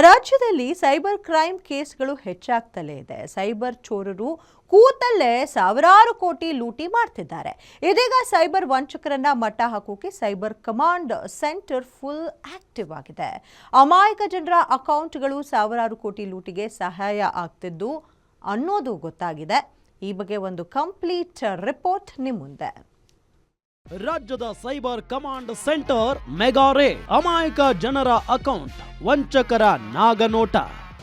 ರಾಜ್ಯದಲ್ಲಿ cyber crime ಕೇಸ್ಗಳು ಹೆಚ್ಚಾಗ್ತಲೇ ಇದೆ. ಸೈಬರ್ ಚೋರರು ಕೂತಲ್ಲೇ ಸಾವಿರಾರು ಕೋಟಿ ಲೂಟಿ ಮಾಡ್ತಿದ್ದಾರೆ. ಇದೀಗ ಸೈಬರ್ ವಂಚಕರನ್ನ ಮಟ್ಟ ಹಾಕೋಕೆ cyber command centre full active ಆಗಿದೆ. ಅಮಾಯಕ ಜನರ ಅಕೌಂಟ್ಗಳು ಸಾವಿರಾರು ಕೋಟಿ ಲೂಟಿಗೆ ಸಹಾಯ ಆಗ್ತಿದ್ದು ಅನ್ನೋದು ಗೊತ್ತಾಗಿದೆ. ಈ ಬಗ್ಗೆ ಒಂದು ಕಂಪ್ಲೀಟ್ ರಿಪೋರ್ಟ್ ನಿಮ್ಮ ಮುಂದೆ. ರಾಜ್ಯದ cyber command centre mega raid. ಅಮಾಯಕ ಜನರ ಅಕೌಂಟ್ ವಂಚಕರ ನಾಗನೋಟ.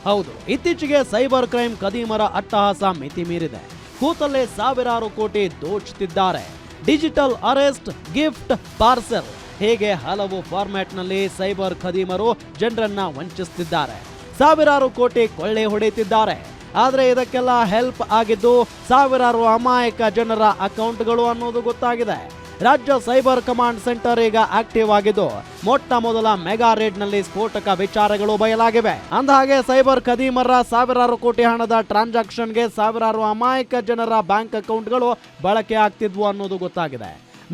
ಹೌದು, ಇತ್ತೀಚೆಗೆ ಸೈಬರ್ ಕ್ರೈಮ್ ಕದೀಮರ ಅಟ್ಟಹಾಸ ಮಿತಿ ಮೀರಿದೆ. ಕೂತಲ್ಲೇ ಸಾವಿರಾರು ಕೋಟಿ ದೋಚುತ್ತಿದ್ದಾರೆ. ಡಿಜಿಟಲ್ ಅರೆಸ್ಟ್, ಗಿಫ್ಟ್, ಪಾರ್ಸೆಲ್ ಹೇಗೆ ಹಲವು ಫಾರ್ಮ್ಯಾಟ್ನಲ್ಲಿ ಸೈಬರ್ ಖದೀಮರು ಜನರನ್ನ ವಂಚಿಸುತ್ತಿದ್ದಾರೆ. ಸಾವಿರಾರು ಕೋಟಿ ಕೊಳ್ಳೆ ಹೊಡೆಯುತ್ತಿದ್ದಾರೆ. ಆದರೆ ಇದಕ್ಕೆಲ್ಲ ಹೆಲ್ಪ್ ಆಗಿದ್ದು ಸಾವಿರಾರು ಅಮಾಯಕ ಜನರ ಅಕೌಂಟ್ಗಳು ಅನ್ನೋದು ಗೊತ್ತಾಗಿದೆ. ರಾಜ್ಯ ಸೈಬರ್ ಕಮಾಂಡ್ ಸೆಂಟರ್ ಈಗ ಆಕ್ಟಿವ್ ಆಗಿದ್ದು ಮೊಟ್ಟ ಮೊದಲ ಮೆಗಾ ರೇಡ್ ನಲ್ಲಿ ಸ್ಫೋಟಕ ವಿಚಾರಗಳು ಬಯಲಾಗಿವೆ. ಅಂದಹಾಗೆ ಸೈಬರ್ ಖದೀಮರ ಸಾವಿರಾರು ಕೋಟಿ ಹಣದ ಟ್ರಾನ್ಸಾಕ್ಷನ್ಗೆ ಸಾವಿರಾರು ಅಮಾಯಕ ಜನರ ಬ್ಯಾಂಕ್ ಅಕೌಂಟ್ಗಳು ಬಳಕೆ ಆಗ್ತಿದ್ವು ಅನ್ನೋದು ಗೊತ್ತಾಗಿದೆ.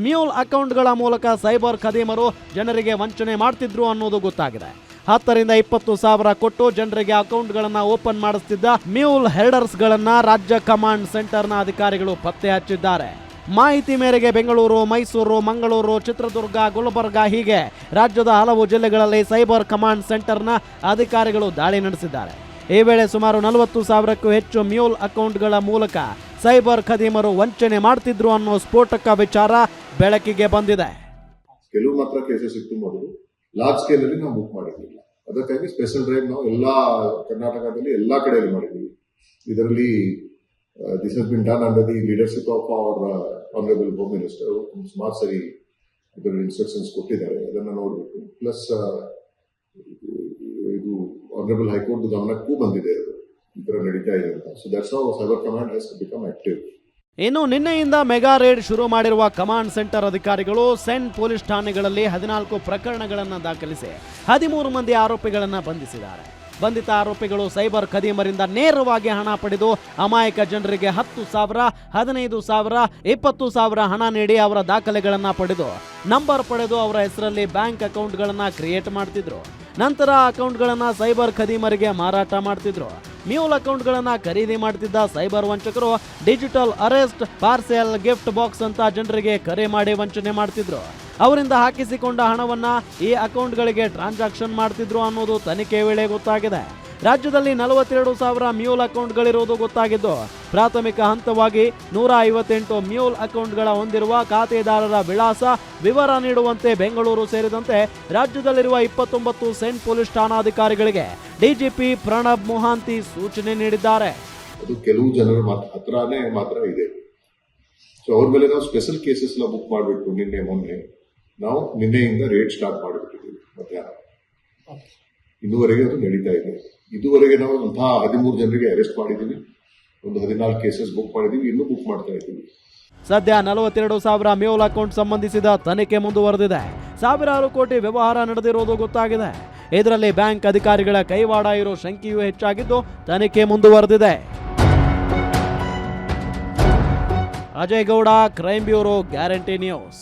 ಮ್ಯೂಲ್ ಅಕೌಂಟ್ಗಳ ಮೂಲಕ ಸೈಬರ್ ಖದೀಮರು ಜನರಿಗೆ ವಂಚನೆ ಮಾಡ್ತಿದ್ರು ಅನ್ನೋದು ಗೊತ್ತಾಗಿದೆ. 10 ರಿಂದ 20 ಸಾವಿರ ಕೊಟ್ಟು ಜನರಿಗೆ ಅಕೌಂಟ್ಗಳನ್ನ ಓಪನ್ ಮಾಡಿಸ್ತಿದ್ದ ಮ್ಯೂಲ್ ಹೆಲ್ಡರ್ಸ್ ಗಳನ್ನ ರಾಜ್ಯ ಕಮಾಂಡ್ ಸೆಂಟರ್ನ ಅಧಿಕಾರಿಗಳು ಪತ್ತೆ ಹಚ್ಚಿದ್ದಾರೆ. ಮಾಹಿತಿ ಮೇರೆಗೆ ಬೆಂಗಳೂರು, ಮೈಸೂರು, ಮಂಗಳೂರು, ಚಿತ್ರದುರ್ಗ, ಗುಲ್ಬರ್ಗ ಹೀಗೆ ರಾಜ್ಯದ ಹಲವು ಜಿಲ್ಲೆಗಳಲ್ಲಿ ಸೈಬರ್ ಕಮಾಂಡ್ ಸೆಂಟರ್ನ ಅಧಿಕಾರಿಗಳು ದಾಳಿ ನಡೆಸಿದ್ದಾರೆ. ಈ ವೇಳೆ ಸುಮಾರು 40 ಸಾವಿರಕ್ಕೂ ಹೆಚ್ಚು ಮ್ಯೂಲ್ ಅಕೌಂಟ್ಗಳ ಮೂಲಕ ಸೈಬರ್ ಖದೀಮರು ವಂಚನೆ ಮಾಡ್ತಿದ್ರು ಅನ್ನೋ ಸ್ಫೋಟಕ ವಿಚಾರ ಬೆಳಕಿಗೆ ಬಂದಿದೆ. ಕೆಲವು ಮಾತ್ರ ಕೇಸಸ್ ಇತ್ತು. ಮೊದಲು ಲಾರ್ಜ್ ಸ್ಕೇಲ್ ಅಲ್ಲಿ ನಾವು ಬುಕ್ ಮಾಡಿರ್ಲಿಲ್ಲ. ಅದಕ್ಕಾಗಿ ಸ್ಪೆಷಲ್ ಡ್ರೈವ್ ನಾವು ಎಲ್ಲಾ ಕರ್ನಾಟಕದಲ್ಲಿ ಎಲ್ಲಾ ಕಡೆಯಲ್ಲಿ ಮಾಡಿದ್ದೀವಿ. ಇದರಲ್ಲಿ this has been done under the leadership of our honorable home minister. ಸುಮಾರು ಸರಿ ಇದರಲ್ಲಿ ಇನ್ಸ್ಟ್ರಕ್ಷನ್ಸ್ ಕೊಟ್ಟಿದ್ದಾರೆ. ಅದನ್ನ ನೋಡಬೇಕು. ಪ್ಲಸ್ ಇದು ಆನರಬಲ್ ಹೈಕೋರ್ಟ್ ಗಮನಕ್ಕೂ ಬಂದಿದೆ. ಅದು ಈ ತರ ನಡೀತಾ ಇದೆ ಅಂತ. So that's how cyber command has become active. ಇನ್ನು ನಿನ್ನೆಯಿಂದ ಮೆಗಾ ರೇಡ್ ಶುರು ಮಾಡಿರುವ ಕಮಾಂಡ್ ಸೆಂಟರ್ ಅಧಿಕಾರಿಗಳು ಸೆಂಟ್ ಪೊಲೀಸ್ ಠಾಣೆಗಳಲ್ಲಿ 14 ಪ್ರಕರಣಗಳನ್ನು ದಾಖಲಿಸಿ 13 ಮಂದಿ ಆರೋಪಿಗಳನ್ನು ಬಂಧಿಸಿದ್ದಾರೆ. ಬಂಧಿತ ಆರೋಪಿಗಳು ಸೈಬರ್ ಖದೀಮರಿಂದ ನೇರವಾಗಿ ಹಣ ಪಡೆದು ಅಮಾಯಕ ಜನರಿಗೆ 10,000, 15,000, 20,000 ಹಣ ನೀಡಿ ಅವರ ದಾಖಲೆಗಳನ್ನು ಪಡೆದು ನಂಬರ್ ಪಡೆದು ಅವರ ಹೆಸರಲ್ಲಿ ಬ್ಯಾಂಕ್ ಅಕೌಂಟ್ಗಳನ್ನು ಕ್ರಿಯೇಟ್ ಮಾಡ್ತಿದ್ರು. ನಂತರ ಅಕೌಂಟ್ಗಳನ್ನು ಸೈಬರ್ ಖದೀಮರಿಗೆ ಮಾರಾಟ ಮಾಡ್ತಿದ್ರು. ಮ್ಯೂಲ್ ಅಕೌಂಟ್ಗಳನ್ನು ಖರೀದಿ ಮಾಡ್ತಿದ್ದ ಸೈಬರ್ ವಂಚಕರು digital arrest, parcel, gift box ಅಂತ ಜನರಿಗೆ ಕರೆ ಮಾಡಿ ವಂಚನೆ ಮಾಡ್ತಿದ್ರು. ಅವರಿಂದ ಹಾಕಿಸಿಕೊಂಡ ಹಣವನ್ನ ಈ ಅಕೌಂಟ್ಗಳಿಗೆ ಟ್ರಾನ್ಸಾಕ್ಷನ್ ಮಾಡ್ತಿದ್ರು ಅನ್ನೋದು ತನಿಖೆ ವೇಳೆ ಗೊತ್ತಾಗಿದೆ. ರಾಜ್ಯದಲ್ಲಿ 42,000 ಮ್ಯೂಲ್ ಅಕೌಂಟ್ಗಳಿರುವುದು ಗೊತ್ತಾಗಿದ್ದು ಪ್ರಾಥಮಿಕ ಹಂತವಾಗಿ 158 ಮ್ಯೂಲ್ ಅಕೌಂಟ್ಗಳ ಹೊಂದಿರುವ ಖಾತೆದಾರರ ವಿಳಾಸ ವಿವರ ನೀಡುವಂತೆ ಬೆಂಗಳೂರು ಸೇರಿದಂತೆ ರಾಜ್ಯದಲ್ಲಿರುವ 29 ಸೆಂಟ್ ಪೊಲೀಸ್ ಠಾಣಾಧಿಕಾರಿಗಳಿಗೆ ಡಿಜಿಪಿ ಪ್ರಣಬ್ ಮೊಹಾಂತಿ ಸೂಚನೆ ನೀಡಿದ್ದಾರೆ. ಅದು ಕೆಲವು ಜನರ ಹತ್ರನೇ ಮಾತ್ರ ಇದೆ. ಸೊ ಅವ್ರ ಮೇಲೆ ನಾವು ಸ್ಪೆಷಲ್ ಕೇಸಸ್ ಎಲ್ಲ ಬುಕ್ ಮಾಡಿಬಿಟ್ಟು ನಾವು ನಿನ್ನೆಯಿಂದ ರೇಡ್ ಸ್ಟಾರ್ಟ್ ಮಾಡಿಬಿಟ್ಟಿದ್ದೀವಿ. ಮಧ್ಯಾಹ್ನ ಇನ್ನುವರೆಗೆ ಅದು ನಡೀತಾ ಇದೆ. ಇದುವರೆಗೆ ನಾವು 13 ಜನರಿಗೆ ಅರೆಸ್ಟ್ ಮಾಡಿದ್ದೀವಿ. ಒಂದು 14 ಕೇಸಸ್ ಬುಕ್ ಮಾಡಿದ್ದೀವಿ. ಇನ್ನೂ ಬುಕ್ ಮಾಡ್ತಾ ಇದ್ದೀವಿ. ಸದ್ಯ 42,000 ಮ್ಯೂಲ್ ಅಕೌಂಟ್ ಸಂಬಂಧಿಸಿದ ತನಿಖೆ ಮುಂದುವರೆದಿದೆ. ಸಾವಿರಾರು ಕೋಟಿ ವ್ಯವಹಾರ ನಡೆದಿರುವುದು ಗೊತ್ತಾಗಿದೆ. ಇದರಲ್ಲಿ ಬ್ಯಾಂಕ್ ಅಧಿಕಾರಿಗಳ ಕೈವಾಡ ಇರೋ ಶಂಕೆಯೂ ಹೆಚ್ಚಾಗಿದ್ದು ತನಿಖೆ ಮುಂದುವರೆದಿದೆ. Ajay Gowda, crime bureau, guarantee news.